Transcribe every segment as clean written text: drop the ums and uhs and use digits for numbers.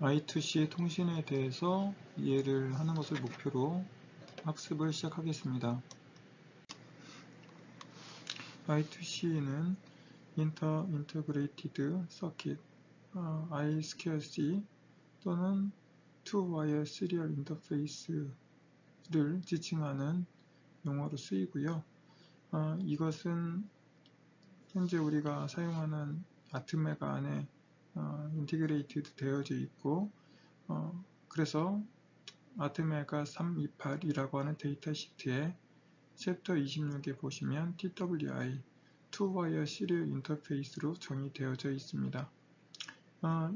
I2C 통신에 대해서 이해를 하는 것을 목표로 학습을 시작하겠습니다. I2C는 Integrated Circuit, I2C 또는 Two-Wire Serial Interface를 지칭하는 용어로 쓰이고요. 이것은 현재 우리가 사용하는 아트메가 안에 인티그레이티드 되어져 있고, 그래서 아트메가 328이라고 하는 데이터 시트에 챕터 26에 보시면 TWI, Two-Wire Serial Interface로 정의되어져 있습니다.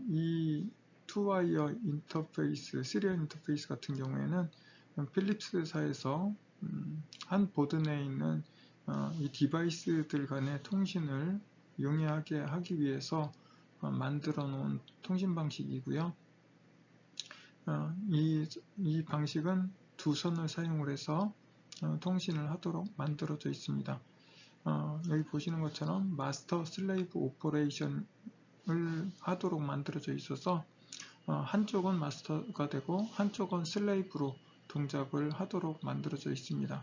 이 Two-Wire Interface, Serial Interface 같은 경우에는 필립스사에서 한 보드 내에 있는 이 디바이스들 간의 통신을 용이하게 하기 위해서 만들어 놓은 통신 방식이고요. 이 방식은 두 선을 사용을 해서 통신을 하도록 만들어져 있습니다. 여기 보시는 것처럼 마스터 슬레이브 오퍼레이션을 하도록 만들어져 있어서 한쪽은 마스터가 되고 한쪽은 슬레이브로 동작을 하도록 만들어져 있습니다.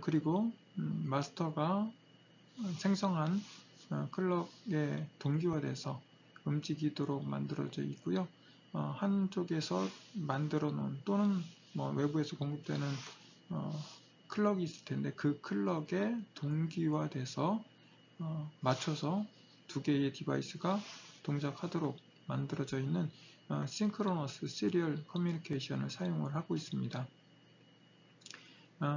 그리고 마스터가 생성한 클럭에 동기화돼서 움직이도록 만들어져 있고요. 한쪽에서 만들어 놓은 또는 외부에서 공급되는 클럭이 있을 텐데 그 클럭에 동기화돼서 맞춰서 두 개의 디바이스가 동작하도록 만들어져 있는 싱크로너스 시리얼 커뮤니케이션을 사용을 하고 있습니다.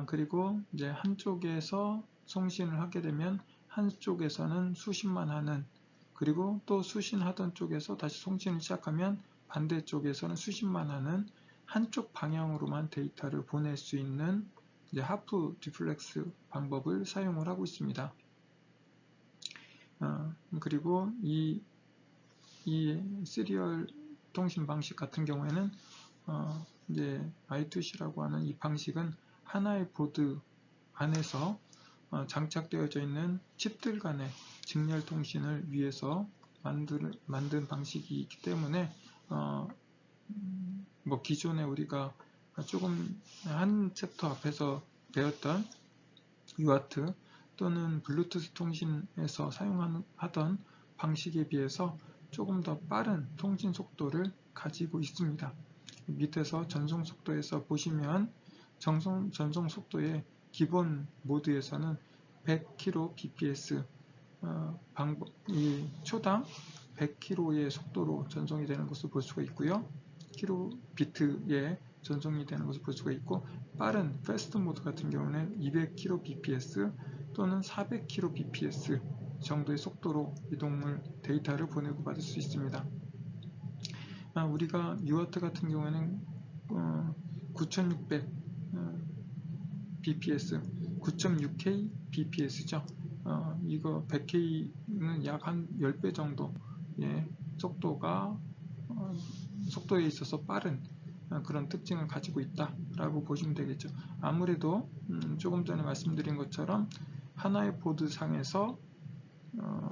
그리고 이제 한쪽에서 송신을 하게 되면 한쪽에서는 수신만 하는, 그리고 또 수신하던 쪽에서 다시 송신을 시작하면 반대쪽에서는 수신만 하는 한쪽 방향으로만 데이터를 보낼 수 있는 이제 하프 디플렉스 방법을 사용을 하고 있습니다. 그리고 이 시리얼 통신 방식 같은 경우에는 이제 I2C라고 하는 이 방식은 하나의 보드 안에서 장착되어져 있는 칩들 간의 직렬 통신을 위해서 만든 방식이기 때문에 기존에 우리가 조금 한 챕터 앞에서 배웠던 UART 또는 블루투스 통신에서 사용하던 방식에 비해서 조금 더 빠른 통신 속도를 가지고 있습니다. 밑에서 전송 속도에서 보시면 전송 속도의 기본 모드에서는 100kbps 초당 100km의 속도로 전송이 되는 것을 볼 수가 있고요. 킬로비트의 전송이 되는 것을 볼 수가 있고, 빠른 패스트 모드 같은 경우는 200kbps 또는 400kbps 정도의 속도로 데이터를 보내고 받을 수 있습니다. 우리가 UART 같은 경우에는 9600 bps, 9.6K bps죠. 이거 100K는 약 한 10배 정도의 속도에 있어서 빠른 그런 특징을 가지고 있다라고 보시면 되겠죠. 아무래도 조금 전에 말씀드린 것처럼 하나의 보드 상에서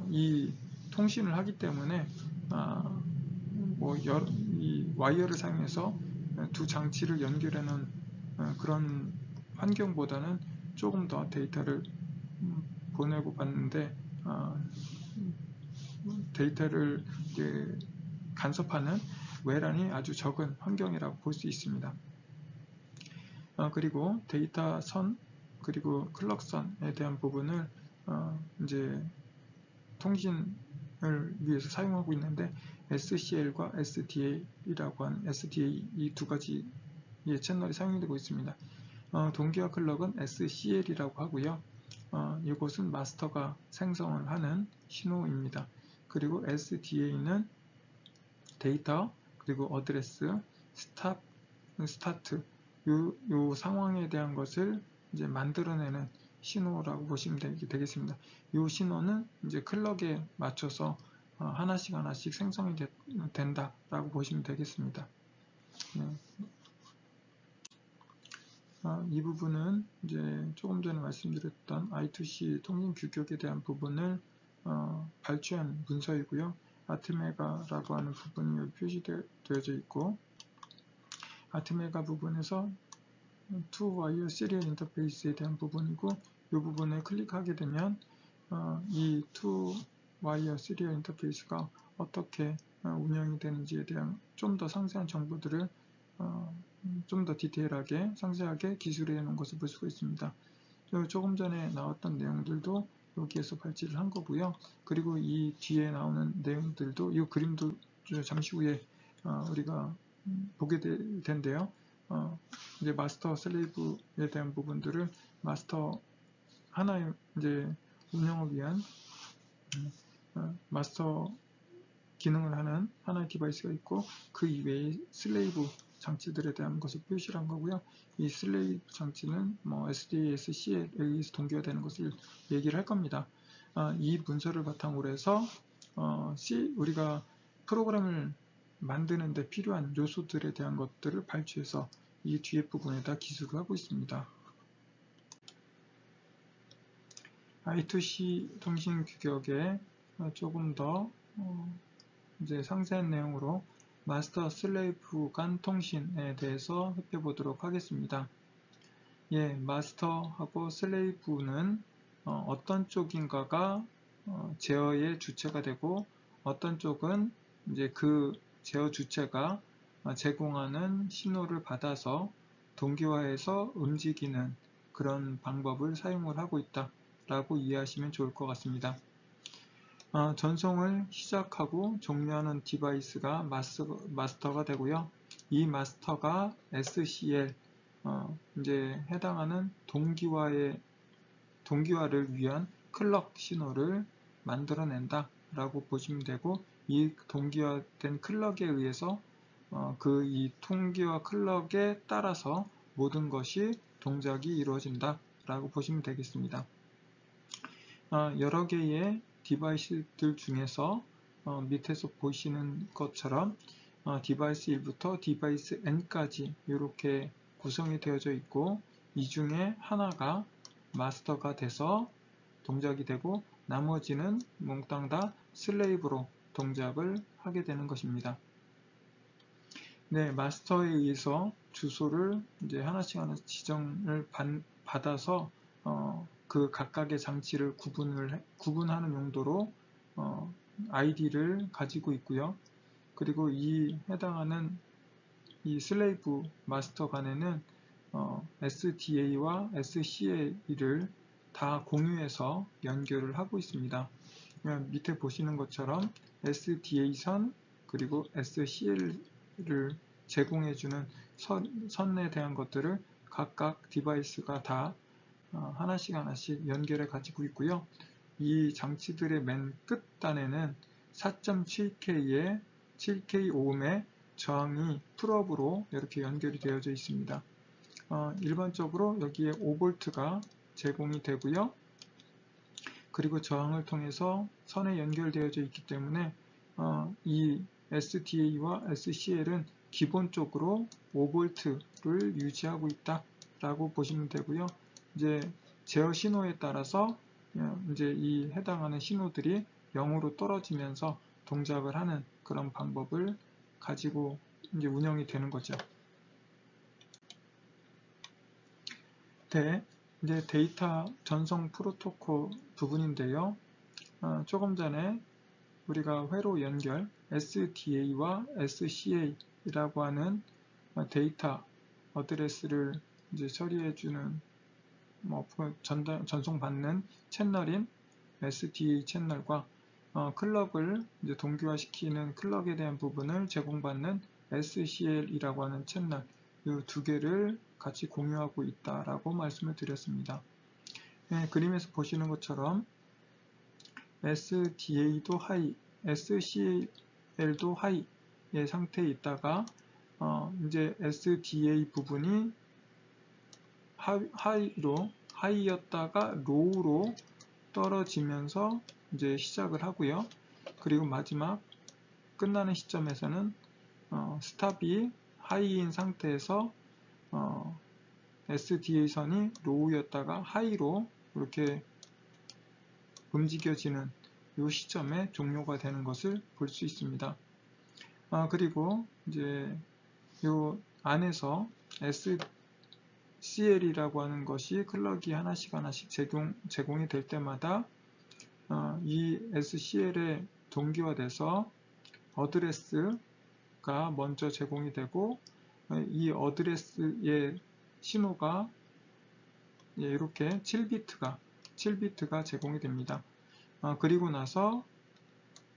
이 통신을 하기 때문에 이 와이어를 사용해서 두 장치를 연결하는 그런 환경보다는 조금 더 데이터를 보내고 받는데 데이터를 간섭하는 외란이 아주 적은 환경이라고 볼 수 있습니다. 그리고 데이터 선 그리고 클럭선에 대한 부분을 이제 통신을 위해서 사용하고 있는데 SCL과 SDA라고 하는 SDA 이 두 가지의 채널이 사용되고 있습니다. 동기화 클럭은 SCL이라고 하고요. 이것은 마스터가 생성을 하는 신호입니다. 그리고 SDA는 데이터, 그리고 어드레스, 스타트, 요 상황에 대한 것을 이제 만들어내는 신호라고 보시면 되겠습니다. 이 신호는 이제 클럭에 맞춰서 하나씩 생성이 된다라고 보시면 되겠습니다. 네. 이 부분은 이제 조금 전에 말씀드렸던 I2C 통신 규격에 대한 부분을 발췌한 문서이고요. 아트메가라고 하는 부분이 여기 표시되어져 있고, 아트메가 부분에서 2와이어 시리얼 인터페이스에 대한 부분이고, 이 부분을 클릭하게 되면 이 2와이어 시리얼 인터페이스가 어떻게 운영이 되는지에 대한 좀 더 상세한 정보들을 좀 더 디테일하게 상세하게 기술해 놓은 것을 볼 수가 있습니다. 조금 전에 나왔던 내용들도 여기에서 발제를 한 거고요. 그리고 이 뒤에 나오는 내용들도, 이 그림도 잠시 후에 우리가 보게 될 텐데요. 이제 마스터 슬레이브에 대한 부분들을 마스터 하나의 이제 운영을 위한 마스터 기능을 하는 하나의 디바이스가 있고, 그 이외의 슬레이브 장치들에 대한 것을 표시를 한 거고요. 이 슬레이브 장치는 뭐 SDA, SCL에 의해서 동기화 되는 것을 얘기를 할 겁니다. 이 문서를 바탕으로 해서 우리가 프로그램을 만드는 데 필요한 요소들에 대한 것들을 발췌해서 이 뒤에 부분에다 기술을 하고 있습니다. I2C 통신 규격에 조금 더 이제 상세한 내용으로 마스터 슬레이브 간 통신에 대해서 살펴보도록 하겠습니다. 예, 마스터하고 슬레이브는 어떤 쪽인가가 제어의 주체가 되고, 어떤 쪽은 이제 그 제어 주체가 제공하는 신호를 받아서 동기화해서 움직이는 그런 방법을 사용을 하고 있다라고 이해하시면 좋을 것 같습니다. 전송을 시작하고 종료하는 디바이스가 마스터가 되고요. 이 마스터가 SCL, 이제 해당하는 동기화를 위한 클럭 신호를 만들어낸다 라고 보시면 되고, 이 동기화된 클럭에 의해서 이 동기화 클럭에 따라서 모든 것이 동작이 이루어진다 라고 보시면 되겠습니다. 여러 개의 디바이스들 중에서 밑에서 보시는 것처럼 디바이스 1부터 디바이스 N까지 이렇게 구성이 되어져 있고, 이 중에 하나가 마스터가 돼서 동작이 되고, 나머지는 몽땅 다 슬레이브로 동작을 하게 되는 것입니다. 네, 마스터에 의해서 주소를 이제 하나씩 지정을 받아서 그 각각의 장치를 구분하는 용도로 ID를 가지고 있고요. 그리고 이 해당하는 이 슬레이브 마스터 간에는 SDA와 SCA를 다 공유해서 연결을 하고 있습니다. 밑에 보시는 것처럼 SDA선 그리고 SCL을 제공해주는 선에 대한 것들을 각각 디바이스가 다 하나씩 연결해 가지고 있고요. 이 장치들의 맨 끝단에는 4.7K의 7K 오음의 저항이 풀업으로 이렇게 연결이 되어져 있습니다. 일반적으로 여기에 5V가 제공이 되고요. 그리고 저항을 통해서 선에 연결되어져 있기 때문에 이 SDA와 SCL은 기본적으로 5V를 유지하고 있다라고 보시면 되고요. 이제 제어 신호에 따라서 이제 이 해당하는 신호들이 0으로 떨어지면서 동작을 하는 그런 방법을 가지고 이제 운영이 되는 거죠. 이제 데이터 전송 프로토콜 부분인데요. 조금 전에 우리가 회로 연결 SDA와 SCA라고 하는 데이터 어드레스를 이제 처리해주는 전송받는 채널인 SDA 채널과 클럭을 이제 동기화시키는 클럭에 대한 부분을 제공받는 SCL이라고 하는 채널, 이 두 개를 같이 공유하고 있다라고 말씀을 드렸습니다. 네, 그림에서 보시는 것처럼 SDA도 하이, SCL도 하이의 상태에 있다가 이제 SDA 부분이 하이였다가 로우로 떨어지면서 이제 시작을 하고요. 그리고 마지막 끝나는 시점에서는 스탑이 하이인 상태에서 SDA 선이 로우였다가 하이로 이렇게 움직여지는 이 시점에 종료가 되는 것을 볼 수 있습니다. 그리고 이제 이 안에서 SCL이라고 하는 것이 클럭이 하나씩 제공이 될 때마다 이 SCL에 동기화돼서 어드레스가 먼저 제공이 되고 이 어드레스의 신호가 이렇게 7비트가 제공이 됩니다. 그리고 나서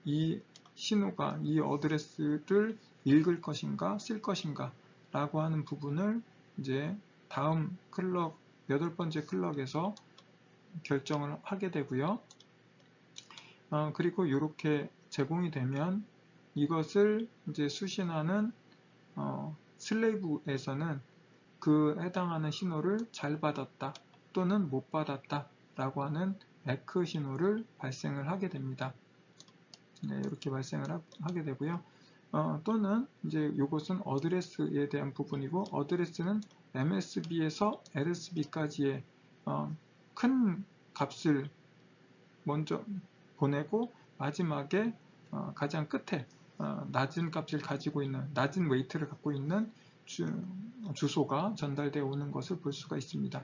이 신호가 이 어드레스를 읽을 것인가 쓸 것인가 라고 하는 부분을 이제 다음 클럭 8번째 클럭에서 결정을 하게 되고요. 그리고 이렇게 제공이 되면 이것을 이제 수신하는 슬레이브에서는 그 해당하는 신호를 잘 받았다 또는 못 받았다 라고 하는 에크 신호를 발생을 하게 됩니다. 네, 이렇게 발생을 하게 되고요. 또는 이제 이것은 어드레스에 대한 부분이고, 어드레스는 MSB에서 LSB까지의 큰 값을 먼저 보내고 마지막에 가장 끝에 낮은 값을 가지고 있는, 낮은 웨이트를 갖고 있는 주소가 전달되어 오는 것을 볼 수가 있습니다.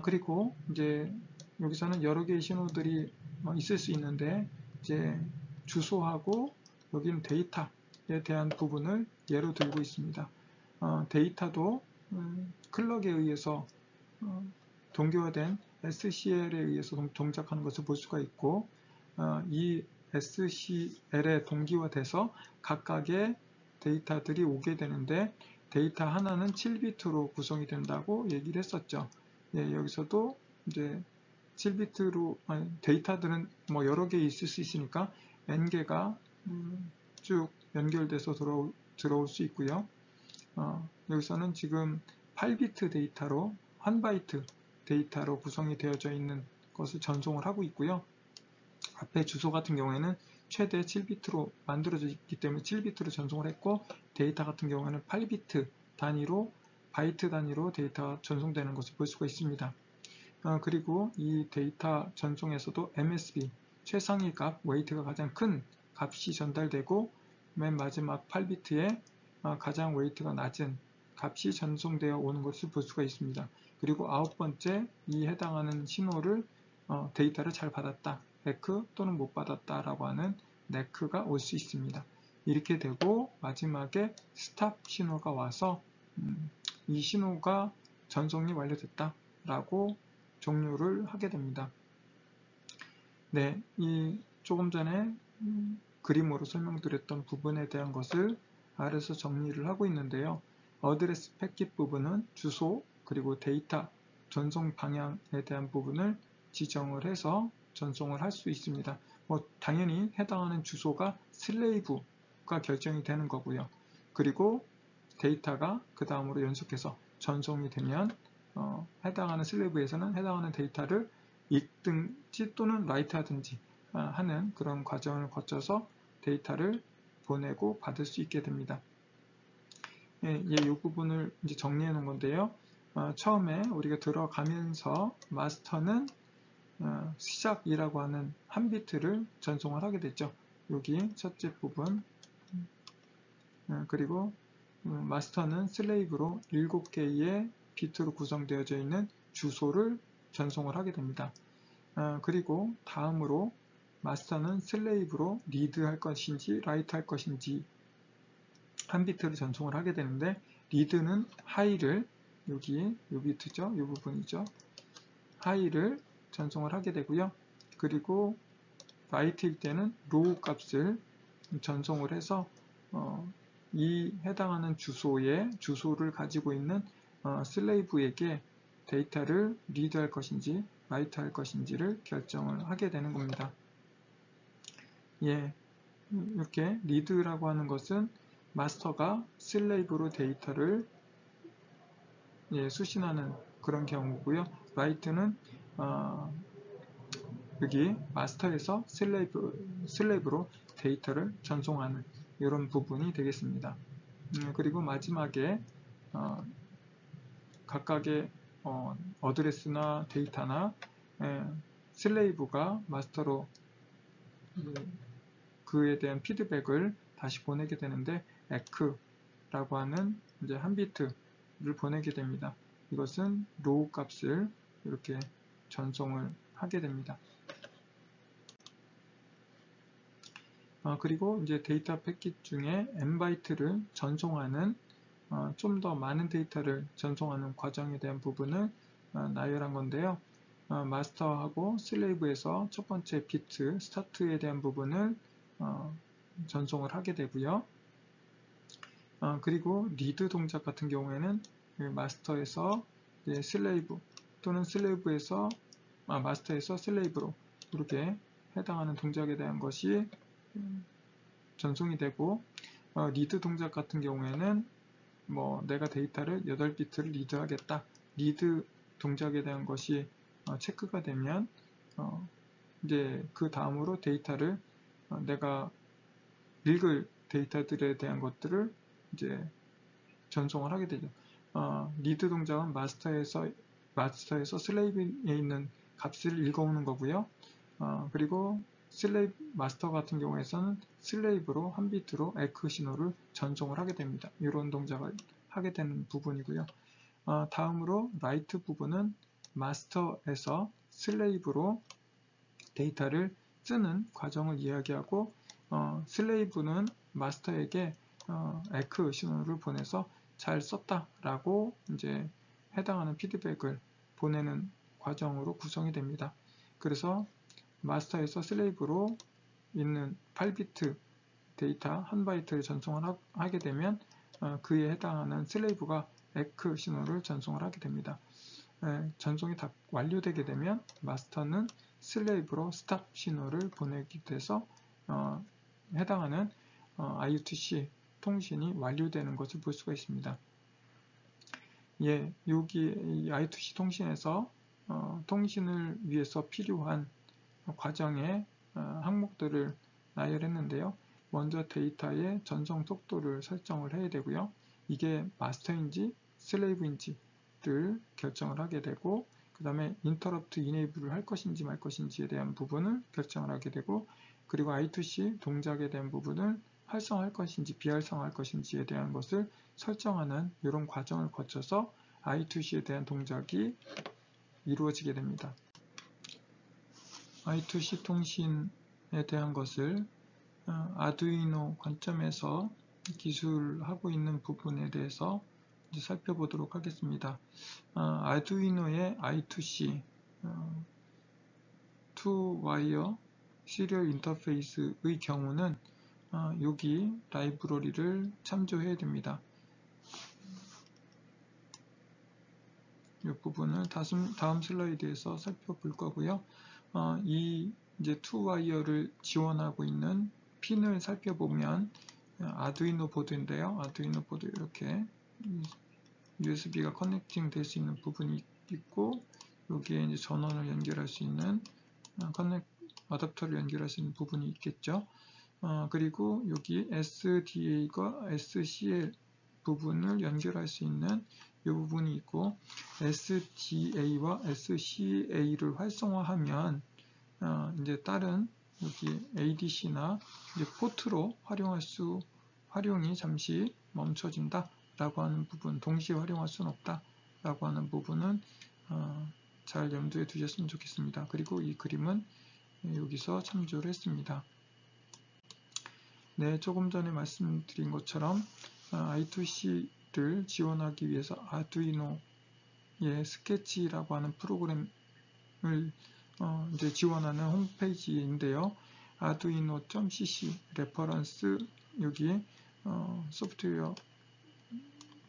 그리고 이제 여기서는 여러 개의 신호들이 있을 수 있는데, 이제 주소하고 여기는 데이터에 대한 부분을 예로 들고 있습니다. 데이터도 클럭에 의해서 동기화된 SCL에 의해서 동작하는 것을 볼 수가 있고, 이 SCL에 동기화돼서 각각의 데이터들이 오게 되는데, 데이터 하나는 7비트로 구성이 된다고 얘기를 했었죠. 예, 여기서도 이제 7비트로 데이터들은 뭐 여러 개 있을 수 있으니까 n개가 쭉 연결돼서 들어올 수 있고요. 여기서는 지금 8비트 데이터로 1바이트 데이터로 구성이 되어져 있는 것을 전송을 하고 있고요. 앞에 주소 같은 경우에는 최대 7비트로 만들어져 있기 때문에 7비트로 전송을 했고, 데이터 같은 경우에는 8비트 단위로 바이트 단위로 데이터가 전송되는 것을 볼 수가 있습니다. 그리고 이 데이터 전송에서도 MSB 최상위 값, 웨이트가 가장 큰 값이 전달되고, 맨 마지막 8비트에 가장 웨이트가 낮은 값이 전송되어 오는 것을 볼 수가 있습니다. 그리고 9번째 이 해당하는 신호를 데이터를 잘 받았다, 에크 또는 못 받았다 라고 하는 네크가 올 수 있습니다. 이렇게 되고 마지막에 스탑 신호가 와서 이 신호가 전송이 완료됐다 라고 종료를 하게 됩니다. 네, 이 조금 전에 그림으로 설명드렸던 부분에 대한 것을 아래서 정리를 하고 있는데요. 어드레스 패킷 부분은 주소 그리고 데이터 전송 방향에 대한 부분을 지정을 해서 전송을 할 수 있습니다. 당연히 해당하는 주소가 슬레이브가 결정이 되는 거고요. 그리고 데이터가 그 다음으로 연속해서 전송이 되면 해당하는 슬레이브에서는 해당하는 데이터를 읽든지 또는 라이트 하든지 하는 그런 과정을 거쳐서 데이터를 보내고 받을 수 있게 됩니다. 이 부분을 이제 정리해 놓은 건데요. 처음에 우리가 들어가면서 마스터는 시작이라고 하는 한 비트를 전송을 하게 됐죠. 여기 첫째 부분. 그리고 마스터는 슬레이브로 7개의 비트로 구성되어져 있는 주소를 전송을 하게 됩니다. 그리고 다음으로 마스터는 슬레이브로 리드 할 것인지 라이트 할 것인지 한 비트를 전송을 하게 되는데, 리드는 하이를 여기 이 비트죠, 이 부분이죠. 하이를 전송을 하게 되고요. 그리고 라이트일 때는 로우 값을 전송을 해서 이 해당하는 주소를 가지고 있는 슬레이브에게 데이터를 리드할 것인지 라이트 할 것인지를 결정을 하게 되는 겁니다. 예, 이렇게 리드라고 하는 것은 마스터가 슬레이브로 데이터를 수신하는 그런 경우고요. 라이트는 여기 마스터에서 슬레이브로 데이터를 전송하는 이런 부분이 되겠습니다. 그리고 마지막에 각각의 어드레스나 데이터나 슬레이브가 마스터로 그에 대한 피드백을 다시 보내게 되는데 echo라고 하는 이제 한 비트를 보내게 됩니다. 이것은 로우 값을 이렇게 전송을 하게 됩니다. 그리고 이제 데이터 패킷 중에 n바이트를 전송하는 좀 더 많은 데이터를 전송하는 과정에 대한 부분을 나열한 건데요. 마스터하고 슬레이브에서 첫 번째 비트 스타트에 대한 부분을 전송을 하게 되고요. 그리고 리드 동작 같은 경우에는 마스터에서 슬레이브 또는 슬레이브에서 마스터에서 슬레이브로 이렇게 해당하는 동작에 대한 것이 전송이 되고, 리드 동작 같은 경우에는 내가 데이터를 8비트를 리드하겠다. 리드 동작에 대한 것이 체크가 되면 이제 그 다음으로 데이터를 내가 읽을 데이터들에 대한 것들을 이제 전송을 하게 되죠. 리드 동작은 마스터에서 슬레이브에 있는 값을 읽어오는 거고요. 그리고 슬레이브 마스터 같은 경우에서는 슬레이브로 한 비트로 에크 신호를 전송을 하게 됩니다. 이런 동작을 하게 되는 부분이고요. 다음으로 라이트 부분은 마스터에서 슬레이브로 데이터를 쓰는 과정을 이야기하고, 슬레이브는 마스터에게 에크 신호를 보내서 잘 썼다라고 이제 해당하는 피드백을 보내는 과정으로 구성이 됩니다. 그래서 마스터에서 슬레이브로 있는 8비트 데이터 한 바이트를 전송을 하게 되면 그에 해당하는 슬레이브가 에크 신호를 전송을 하게 됩니다. 전송이 다 완료되게 되면 마스터는 슬레이브로 스탑 신호를 보내게 돼서 해당하는 I2C 통신이 완료되는 것을 볼 수가 있습니다. 여기 이 I2C 통신에서 통신을 위해서 필요한 과정의 항목들을 나열했는데요. 먼저 데이터의 전송 속도를 설정을 해야 되고요. 이게 마스터인지 슬레이브인지를 결정을 하게 되고, 그 다음에 인터럽트 이네이블을 할 것인지 말 것인지에 대한 부분을 결정을 하게 되고, 그리고 I2C 동작에 대한 부분을 활성화할 것인지 비활성화할 것인지에 대한 것을 설정하는 이런 과정을 거쳐서 I2C에 대한 동작이 이루어지게 됩니다. I2C 통신에 대한 것을 아두이노 관점에서 기술하고 있는 부분에 대해서 이제 살펴보도록 하겠습니다. 아두이노의 I2C, 투와이어 시리얼 인터페이스의 경우는 여기 라이브러리를 참조해야 됩니다. 이 부분을 다음 슬라이드에서 살펴볼 거고요. 이 이제 투와이어를 지원하고 있는 핀을 살펴보면 아두이노 보드인데요. 아두이노 보드 이렇게 USB가 커넥팅 될 수 있는 부분이 있고, 여기에 이제 전원을 연결할 수 있는 어댑터를 연결할 수 있는 부분이 있겠죠. 그리고 여기 SDA과 SCL 부분을 연결할 수 있는 이 부분이 있고, SDA와 SCA를 활성화하면 이제 다른 여기 ADC나 이제 포트로 활용이 잠시 멈춰진다 라고 하는 부분, 동시에 활용할 수는 없다 라고 하는 부분은 잘 염두에 두셨으면 좋겠습니다. 그리고 이 그림은 여기서 참조를 했습니다. 네, 조금 전에 말씀드린 것처럼 I2C를 지원하기 위해서 아두이노의 스케치라고 하는 프로그램을 이제 지원하는 홈페이지인데요. arduino.cc 레퍼런스 여기 소프트웨어,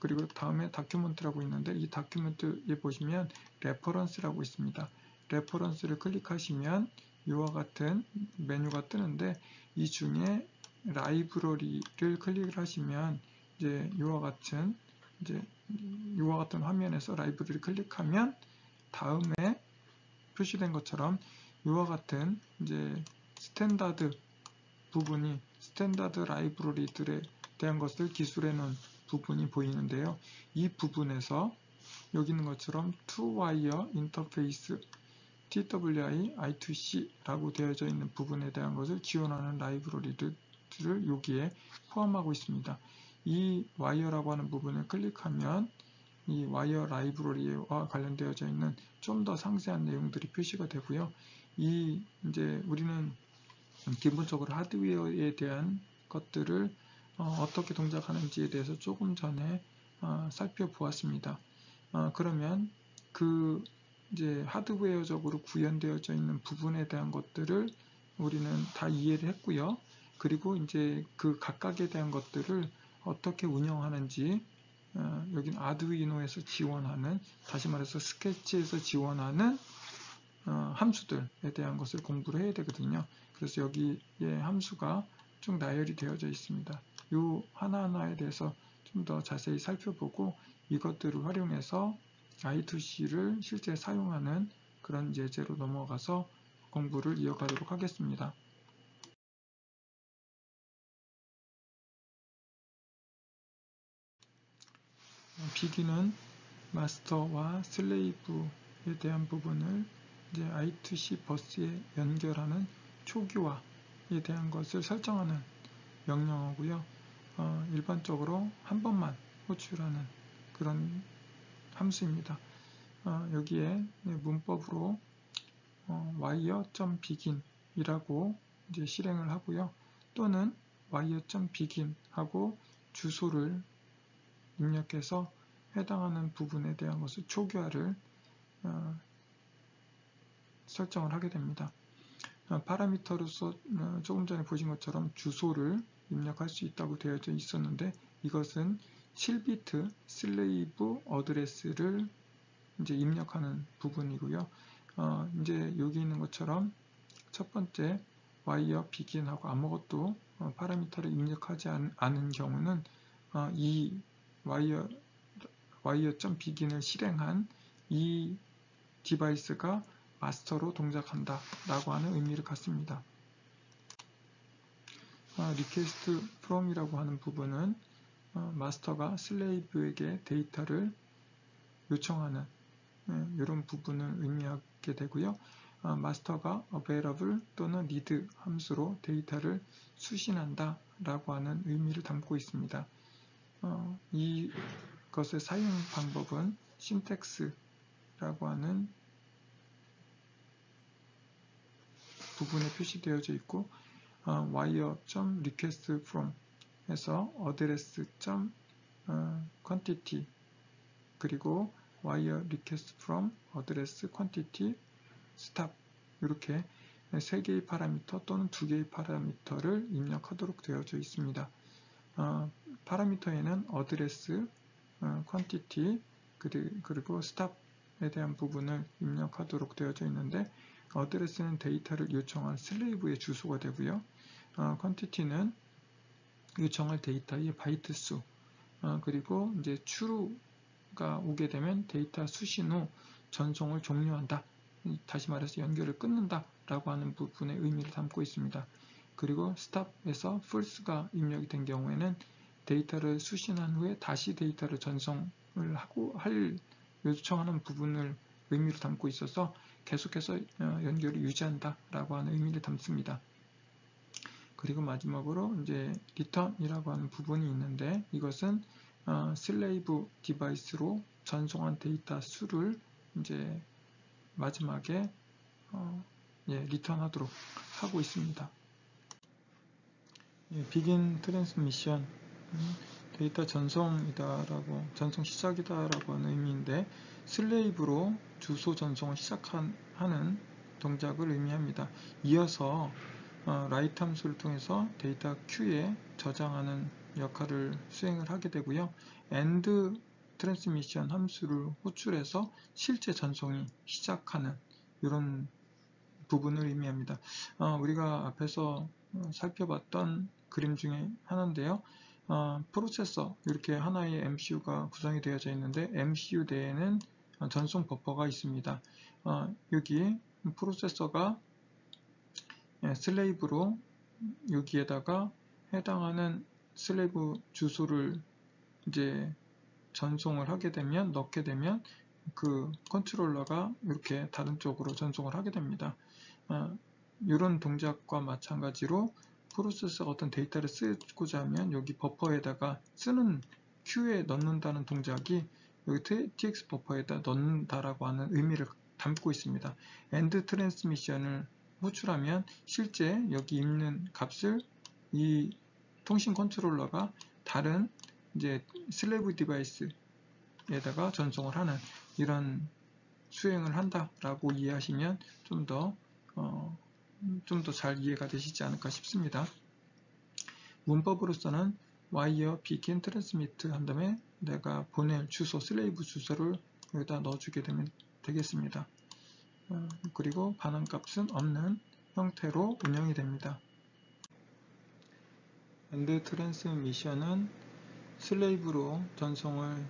그리고 다음에 다큐멘트라고 있는데, 이 다큐멘트에 보시면 레퍼런스라고 있습니다. 레퍼런스를 클릭하시면 이와 같은 메뉴가 뜨는데, 이 중에 라이브러리를 클릭을 하시면 이제 이와 같은 화면에서 라이브러리를 클릭하면 다음에 표시된 것처럼 이와 같은 이제 스탠다드 라이브러리들에 대한 것을 기술해 놓은 부분이 보이는데요. 이 부분에서 여기 있는 것처럼 투와이어 인터페이스 TWI I2C라고 되어져 있는 부분에 대한 것을 지원하는 라이브러리들을 여기에 포함하고 있습니다. 이 와이어라고 하는 부분을 클릭하면 이 와이어 라이브러리와 관련되어져 있는 좀 더 상세한 내용들이 표시가 되고요. 이제 우리는 기본적으로 하드웨어에 대한 것들을 어떻게 동작하는지에 대해서 조금 전에 살펴보았습니다. 그러면 이제 하드웨어적으로 구현되어져 있는 부분에 대한 것들을 우리는 다 이해를 했고요. 그리고 이제 그 각각에 대한 것들을 어떻게 운영하는지, 여기는 아두이노에서 지원하는, 다시 말해서 스케치에서 지원하는 함수들에 대한 것을 공부를 해야 되거든요. 그래서 여기에 함수가 쭉 나열이 되어져 있습니다. 이 하나하나에 대해서 좀 더 자세히 살펴보고 이것들을 활용해서 I2C를 실제 사용하는 그런 예제로 넘어가서 공부를 이어가도록 하겠습니다. 비기는 마스터와 슬레이브에 대한 부분을 이제 I2C 버스에 연결하는 초기화에 대한 것을 설정하는 명령어고요. 일반적으로 한 번만 호출하는 그런 함수입니다. 여기에 문법으로 wire.begin 이라고 이제 실행을 하고요. 또는 wire.begin 하고 주소를 입력해서 해당하는 부분에 대한 것을 초기화를 설정을 하게 됩니다. 파라미터로서 조금 전에 보신 것처럼 주소를 입력할 수 있다고 되어져 있었는데 이것은 7비트 슬레이브 어드레스를 이제 입력하는 부분이고요. 이제 여기 있는 것처럼 첫 번째 wire begin하고 아무것도 파라미터를 입력하지 않은 경우는 이 wire.begin을 실행한 이 디바이스가 마스터로 동작한다 라고 하는 의미를 갖습니다. request from이라고 하는 부분은 마스터가 슬레이브에게 데이터를 요청하는 이런 부분을 의미하게 되고요. 마스터가 available 또는 need 함수로 데이터를 수신한다 라고 하는 의미를 담고 있습니다. 이것의 사용 방법은 syntax라고 하는 부분에 표시되어져 있고 wire.requestFrom 에서 address.quantity 그리고 wire.requestFrom address.quantity stop 이렇게 3개의 파라미터 또는 2개의 파라미터를 입력하도록 되어져 있습니다. 파라미터에는 address, quantity 그리고 stop에 대한 부분을 입력하도록 되어져 있는데 어드레스는 데이터를 요청한 슬레이브의 주소가 되고요. quantity는 요청할 데이터의 바이트 수, 그리고 이제 true가 오게 되면 데이터 수신 후 전송을 종료한다. 다시 말해서 연결을 끊는다 라고 하는 부분의 의미를 담고 있습니다. 그리고 stop에서 false가 입력이 된 경우에는 데이터를 수신한 후에 다시 데이터를 전송을 할 요청하는 부분을 의미를 담고 있어서 계속해서 연결을 유지한다 라고 하는 의미를 담습니다. 그리고 마지막으로 이제 return이라고 하는 부분이 있는데 이것은 슬레이브 디바이스로 전송한 데이터 수를 이제 마지막에 리턴하도록 하고 있습니다. begin transmission 데이터 전송이다라고 전송 시작이다라고 하는 의미인데 슬레이브로 주소 전송을 시작하는 동작을 의미합니다. 이어서 write 함수를 통해서 데이터 queue에 저장하는 역할을 수행을 하게 되고요. end transmission 함수를 호출해서 실제 전송이 시작하는 이런 부분을 의미합니다. 우리가 앞에서 살펴봤던 그림 중에 하나인데요. 프로세서 이렇게 하나의 MCU가 구성이 되어져 있는데 MCU 내에는 전송 버퍼가 있습니다. 여기 프로세서가 슬레이브로 여기에다가 해당하는 슬레이브 주소를 이제 전송을 하게 되면 넣게 되면 그 컨트롤러가 이렇게 다른 쪽으로 전송을 하게 됩니다. 이런 동작과 마찬가지로 프로세서가 어떤 데이터를 쓰고자 하면 여기 버퍼에다가 쓰는 큐에 넣는다는 동작이 여기 tx 버퍼에다 넣는다라고 하는 의미를 담고 있습니다. end 트랜스미션을 호출하면 실제 여기 있는 값을 이 통신 컨트롤러가 다른 이제 슬래브 디바이스에다가 전송을 하는 이런 수행을 한다라고 이해하시면 좀 더 잘 이해가 되시지 않을까 싶습니다. 문법으로서는 wire begin transmit 한 다음에 내가 보낼 주소, 슬레이브 주소를 여기다 넣어주게 되면 되겠습니다. 그리고 반응값은 없는 형태로 운영이 됩니다. end transmission은 슬레이브로 전송을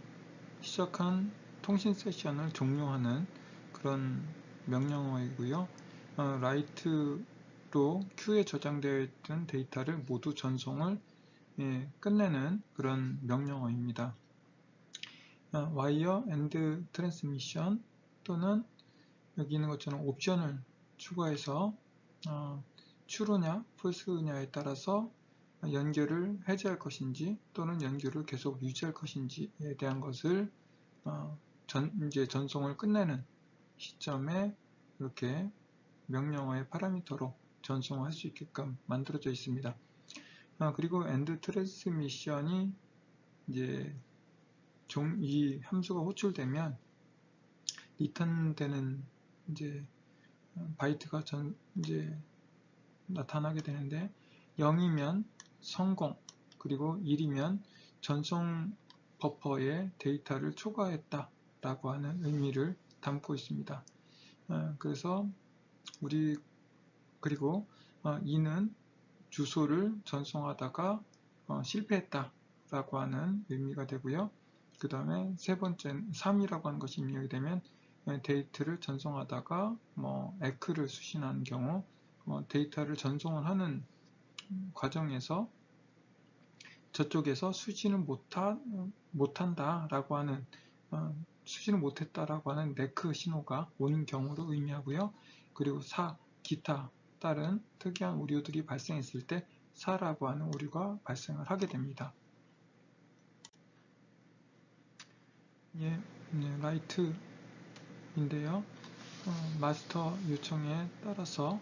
시작한 통신 세션을 종료하는 그런 명령어이고요. write로 큐에 저장되어 있던 데이터를 모두 전송을 끝내는 그런 명령어입니다. wire end transmission 또는 여기 있는 것처럼 옵션을 추가해서 true냐 false냐에 따라서 연결을 해제할 것인지 또는 연결을 계속 유지할 것인지에 대한 것을 이제 전송을 끝내는 시점에 이렇게 명령어의 파라미터로 전송할 수 있게끔 만들어져 있습니다. 그리고 end transmission이 이제 이 함수가 호출되면 리턴되는 이제 바이트가 이제 나타나게 되는데 0이면 성공, 그리고 1이면 전송 버퍼에 데이터를 초과했다 라고 하는 의미를 담고 있습니다. 그래서 그리고 2는 주소를 전송하다가 실패했다 라고 하는 의미가 되고요. 그 다음에 세 번째 3이라고 하는 것이 입력이 되면 데이터를 전송하다가 에크를 수신하는 경우 데이터를 전송을 하는 과정에서 저쪽에서 수신을 못한다 라고 하는 수신을 못했다라고 하는 네크 신호가 오는 경우로 의미하고요. 그리고 4, 기타 다른 특이한 오류들이 발생했을 때 4라고 하는 오류가 발생을 하게 됩니다. 라이트인데요. 마스터 요청에 따라서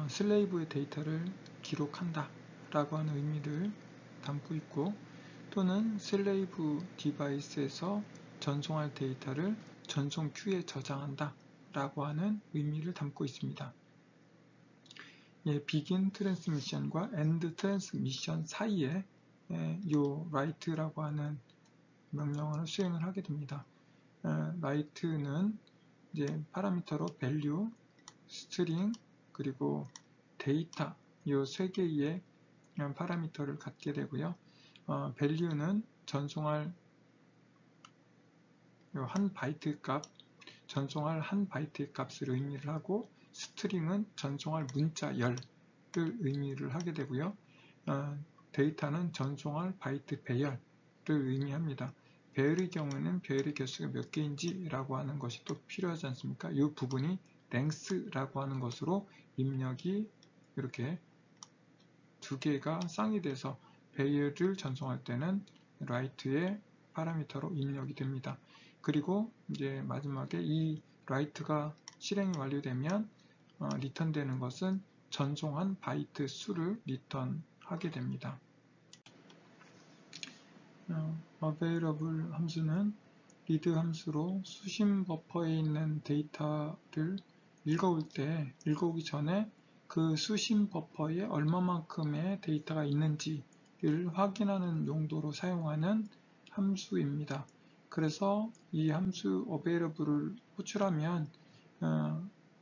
슬레이브의 데이터를 기록한다 라고 하는 의미를 담고 있고, 또는 슬레이브 디바이스에서 전송할 데이터를 전송 큐에 저장한다 라고 하는 의미를 담고 있습니다. begin transmission과 end transmission 사이에 이 write라고 하는 명령어를 수행을 하게 됩니다. write는 이제 파라미터로 value, string, 그리고 데이터 이 세 개의 파라미터를 갖게 되고요. value는 전송할 한 바이트 값, 전송할 한 바이트 값을 의미를 하고, string은 전송할 문자 열을 의미를 하게 되고요. 데이터는 전송할 바이트 배열을 의미합니다. 배열의 경우에는 배열의 개수가 몇 개인지 라고 하는 것이 또 필요하지 않습니까? 이 부분이 length라고 하는 것으로 입력이 이렇게 두 개가 쌍이 돼서 배열을 전송할 때는 write의 파라미터로 입력이 됩니다. 그리고 이제 마지막에 이 write가 실행이 완료되면 리턴되는 것은 전송한 바이트 수를 리턴하게 됩니다. available 함수는 read 함수로 수신 버퍼에 있는 데이터를 읽어오기 전에 그 수신 버퍼에 얼마만큼의 데이터가 있는지를 확인하는 용도로 사용하는 함수입니다. 그래서 이 함수 available을 호출하면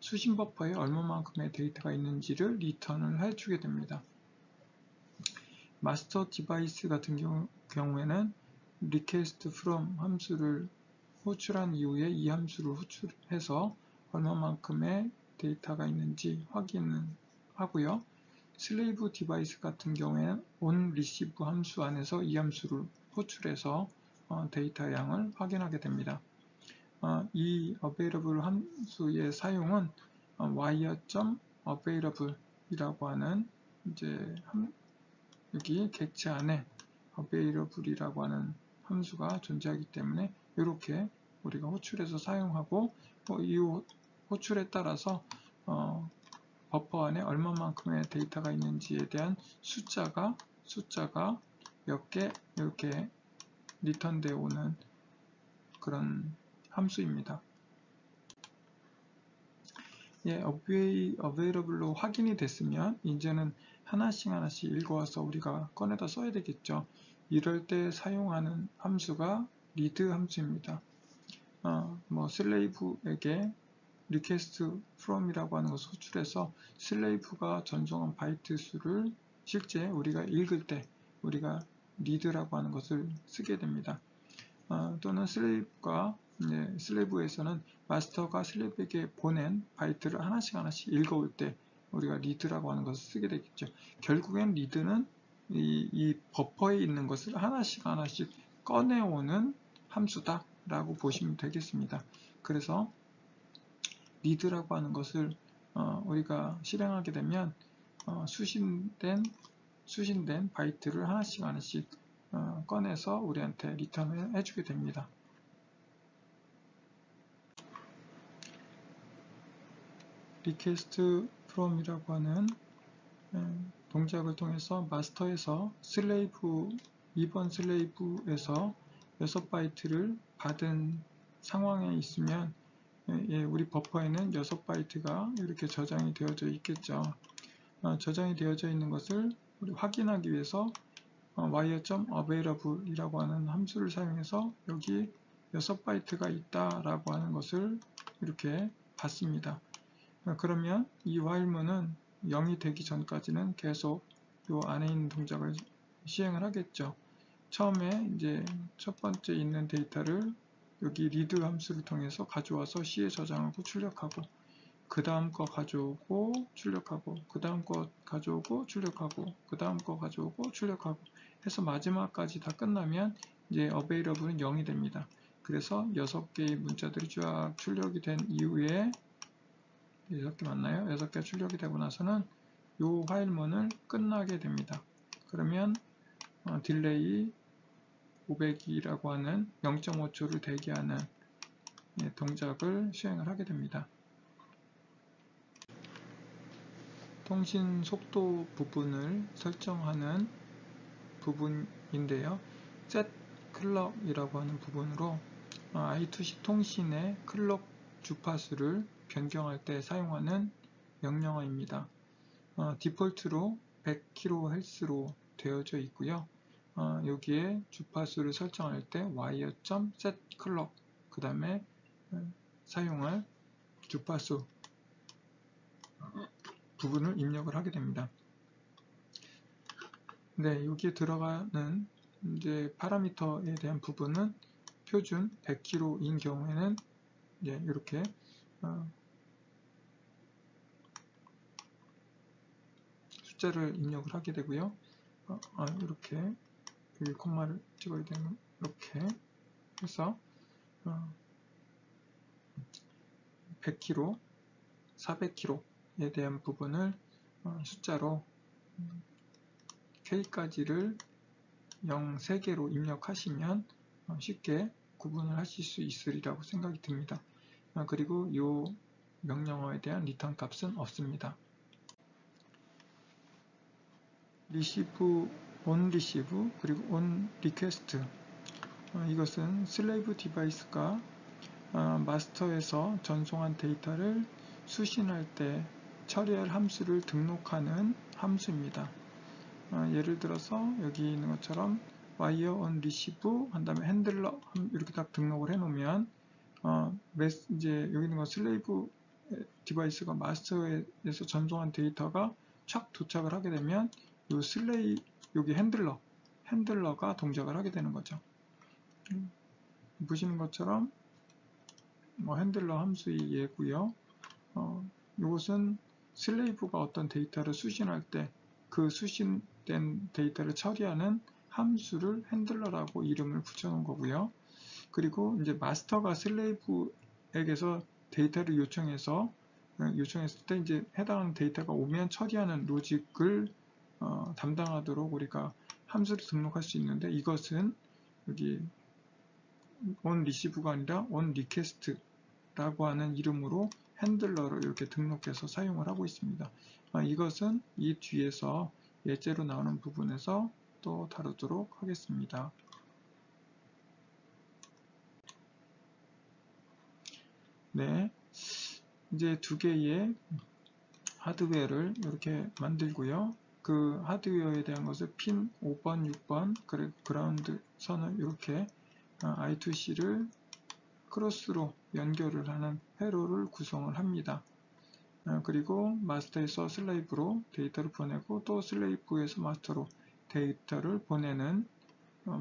수신 버퍼에 얼마만큼의 데이터가 있는지를 리턴을 해주게 됩니다. 마스터 디바이스 같은 경우에는 request from 함수를 호출한 이후에 이 함수를 호출해서 얼마만큼의 데이터가 있는지 확인을 하고요. 슬레이브 디바이스 같은 경우에는 on receive 함수 안에서 이 함수를 호출해서 데이터 양을 확인하게 됩니다. 이 available 함수의 사용은 wire.available 이라고 하는 이제 여기 객체 안에 available 이라고 하는 함수가 존재하기 때문에 이렇게 우리가 호출해서 사용하고 이 호출에 따라서 버퍼 안에 얼마만큼의 데이터가 있는지에 대한 숫자가 몇 개 이렇게 리턴되어 오는 그런 함수입니다. 예, available로 확인이 됐으면 이제는 하나씩 읽어와서 우리가 꺼내다 써야 되겠죠. 이럴 때 사용하는 함수가 read 함수입니다. 슬레이브에게 request from이라고 하는 것을 호출해서 슬레이브가 전송한 바이트 수를 실제 우리가 읽을 때 우리가 read라고 하는 것을 쓰게 됩니다. 또는 슬레이브에서는 마스터가 슬레이브에게 보낸 바이트를 하나씩 읽어올 때 우리가 read라고 하는 것을 쓰게 되겠죠. 결국엔 read는 이 버퍼에 있는 것을 하나씩 꺼내오는 함수다 라고 보시면 되겠습니다. 그래서 read라고 하는 것을 우리가 실행하게 되면 수신된 바이트를 하나씩 꺼내서 우리한테 리턴을 해주게 됩니다. request from이라고 하는 동작을 통해서 마스터에서 이번 슬레이브에서 6바이트를 받은 상황에 있으면 우리 버퍼에는 6바이트가 이렇게 저장이 되어져 있겠죠. 저장이 되어져 있는 것을 우리 확인하기 위해서 wire.available 이라고 하는 함수를 사용해서 여기 6바이트가 있다라고 하는 것을 이렇게 받습니다. 그러면 이 while문은 0이 되기 전까지는 계속 이 안에 있는 동작을 시행을 하겠죠. 처음에 이제 첫 번째 있는 데이터를 여기 read 함수를 통해서 가져와서 C에 저장하고 출력하고 그 다음 거 가져오고 출력하고 그 다음 거 가져오고 출력하고 그 다음 거 가져오고 출력하고 해서 마지막까지 다 끝나면 이제 available은 0이 됩니다. 그래서 6개의 문자들이 쫙 출력이 된 이후에 6개 맞나요? 6개 출력이 되고 나서는 이 화일문을 끝나게 됩니다. 그러면 딜레이 500이라고 하는 0.5초를 대기하는 동작을 수행을 하게 됩니다. 통신 속도 부분을 설정하는 부분인데요. set clock이라고 하는 부분으로 I2C 통신의 클럭 주파수를 변경할 때 사용하는 명령어입니다. 디폴트로 100kHz로 되어져 있고요. 여기에 주파수를 설정할 때 wire.setClock 그 다음에 사용할 주파수 부분을 입력을 하게 됩니다. 네, 여기에 들어가는 이제 파라미터에 대한 부분은 표준 100kHz인 경우에는 이렇게 숫자를 입력을 하게 되고요. 이렇게 여기 콤마를 찍어야 되는 이렇게 해서 100kHz, 400kHz에 대한 부분을 숫자로 K까지를 0, 3개로 입력하시면 쉽게 구분을 하실 수 있으리라고 생각이 듭니다. 그리고 이 명령어에 대한 리턴 값은 없습니다. on receive 그리고 on request 이것은 슬레이브 디바이스가 마스터에서 전송한 데이터를 수신할 때 처리할 함수를 등록하는 함수입니다. 예를 들어서 여기 있는 것처럼 wire on receive 한 다음에 핸들러 이렇게 딱 등록을 해 놓으면 이제 여기 있는 거 슬레이브 디바이스가 마스터에서 전송한 데이터가 착 도착을 하게 되면 여기 핸들러가 동작을 하게 되는 거죠. 보시는 것처럼 핸들러 함수의 예고요. 이것은 슬레이브가 어떤 데이터를 수신할 때 그 수신된 데이터를 처리하는 함수를 핸들러라고 이름을 붙여놓은 거고요. 그리고 이제 마스터가 슬레이브에게서 데이터를 요청했을 때 이제 해당하는 데이터가 오면 처리하는 로직을 담당하도록 우리가 함수를 등록할 수 있는데, 이것은 여기 onReceive가 아니라 onRequest라고 하는 이름으로 핸들러를 이렇게 등록해서 사용을 하고 있습니다. 이것은 이 뒤에서 예제로 나오는 부분에서 또 다루도록 하겠습니다. 네, 이제 두 개의 하드웨어를 이렇게 만들고요. 그 하드웨어에 대한 것을 핀 5번, 6번, 그라운드 선을 이렇게 I2C를 크로스로 연결을 하는 회로를 구성을 합니다. 그리고 마스터에서 슬레이브로 데이터를 보내고 또 슬레이브에서 마스터로 데이터를 보내는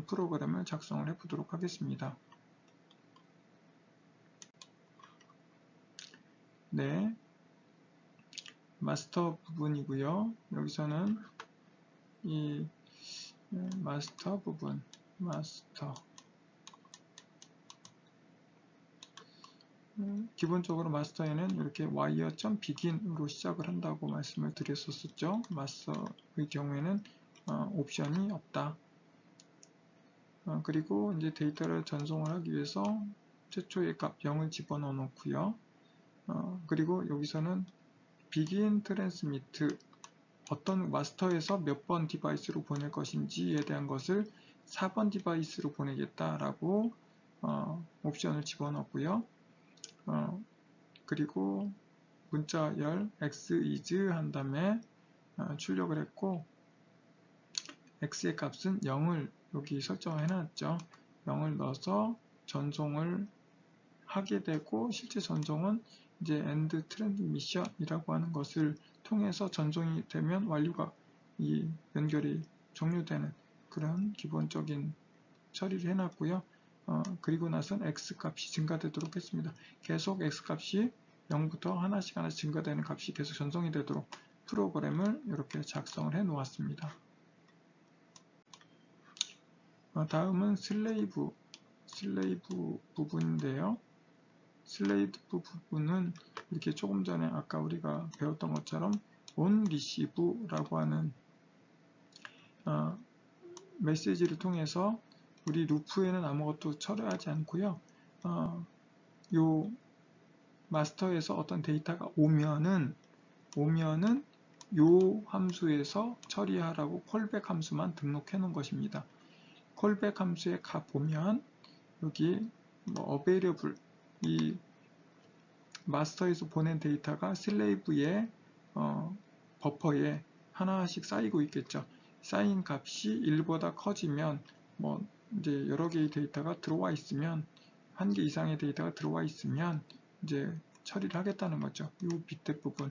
프로그램을 작성을 해 보도록 하겠습니다. 네, 마스터 부분이고요. 여기서는 이 마스터 부분, 기본적으로 마스터에는 이렇게 wire.begin으로 시작을 한다고 말씀을 드렸었죠. 마스터의 경우에는 옵션이 없다. 그리고 이제 데이터를 전송을 하기 위해서 최초의 값 0을 집어넣어 놓고요. 그리고 여기서는 begin transmit, 어떤 마스터에서 몇 번 디바이스로 보낼 것인지에 대한 것을 4번 디바이스로 보내겠다라고 옵션을 집어넣고요. 그리고 문자열 x is 한 다음에 출력을 했고, x의 값은 0을 여기 설정해 놨죠. 0을 넣어서 전송을 하게 되고, 실제 전송은 이제 end transmission이라고 하는 것을 통해서 전송이 되면 완료가, 이 연결이 종료되는 그런 기본적인 처리를 해놨고요. 그리고 나선 x 값이 증가되도록 했습니다. 계속 x 값이 0부터 하나씩 증가되는 값이 계속 전송이 되도록 프로그램을 이렇게 작성을 해 놓았습니다. 다음은 슬레이브 부분인데요. 슬레이브 부분은 이렇게 조금 전에 아까 우리가 배웠던 것처럼 onReceive라고 하는 메시지를 통해서 우리 루프에는 아무것도 처리하지 않고요. 요 마스터에서 어떤 데이터가 오면은 요 함수에서 처리하라고 콜백 함수만 등록해 놓은 것입니다. 콜백 함수의 값 보면 여기 available, 이 마스터에서 보낸 데이터가 슬레이브의 버퍼에 하나씩 쌓이고 있겠죠. 쌓인 값이 1보다 커지면 이제 여러 개의 데이터가 들어와 있으면, 한 개 이상의 데이터가 들어와 있으면 이제 처리를 하겠다는 거죠. 이 밑에 부분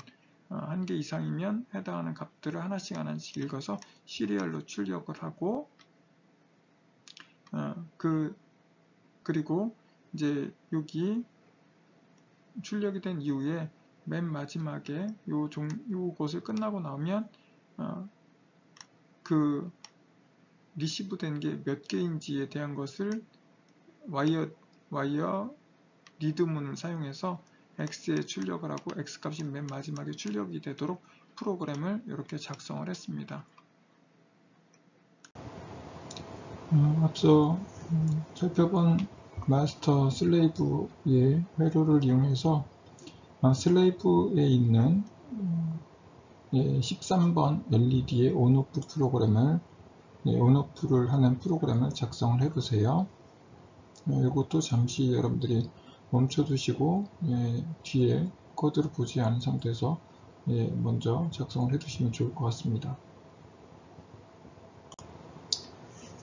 한 개 이상이면 해당하는 값들을 하나씩 읽어서 시리얼로 출력을 하고, 그리고 이제 여기 출력이 된 이후에 맨 마지막에 요것을 끝나고 나오면 그 리시브 된 게 몇 개인지에 대한 것을 와이어 리드문을 사용해서 x에 출력을 하고 x 값이 맨 마지막에 출력이 되도록 프로그램을 이렇게 작성을 했습니다. 앞서 살펴본 마스터 슬레이브의 회로를 이용해서 슬레이브에 있는 13번 LED의 온오프 프로그램을, 온오프를 하는 프로그램을 작성을 해보세요. 이것도 잠시 여러분들이 멈춰두시고 뒤에 코드를 보지 않은 상태에서 먼저 작성을 해두시면 좋을 것 같습니다.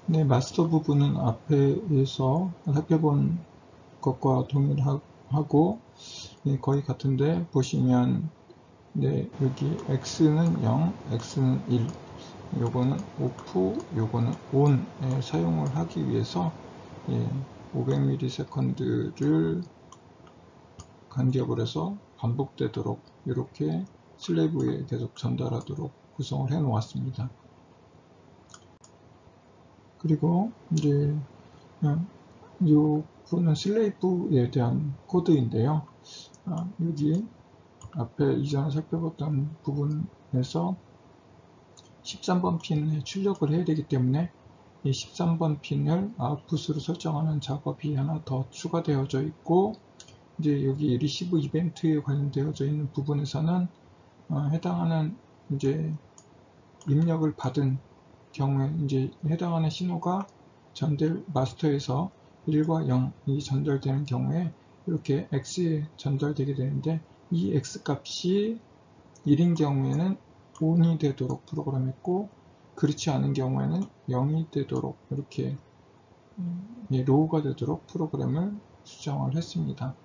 네, 마스터 부분은 앞에서 살펴본 것과 동일하고 거의 같은데, 보시면 여기 x는 0, x는 1, 요거는 off, 요거는 on에 사용을 하기 위해서 500ms를 간격을 해서 반복되도록 이렇게 슬레이브에 계속 전달하도록 구성을 해 놓았습니다. 그리고 이제 요 부분은 슬레이프에 대한 코드인데요. 여기 앞에 이전에 살펴봤던 부분에서 13번 핀에 출력을 해야 되기 때문에 이 13번 핀을 아웃풋으로 설정하는 작업이 하나 더 추가되어져 있고, 이제 여기 리시브 이벤트에 관련되어져 있는 부분에서는 해당하는 이제 입력을 받은 경우에 이제 해당하는 신호가 마스터에서 1과 0이 전달되는 경우에 이렇게 X에 전달되게 되는데, 이 X 값이 1인 경우에는 ON이 되도록 프로그램했고, 그렇지 않은 경우에는 0이 되도록 이렇게 로우가 되도록 프로그램을 수정을 했습니다.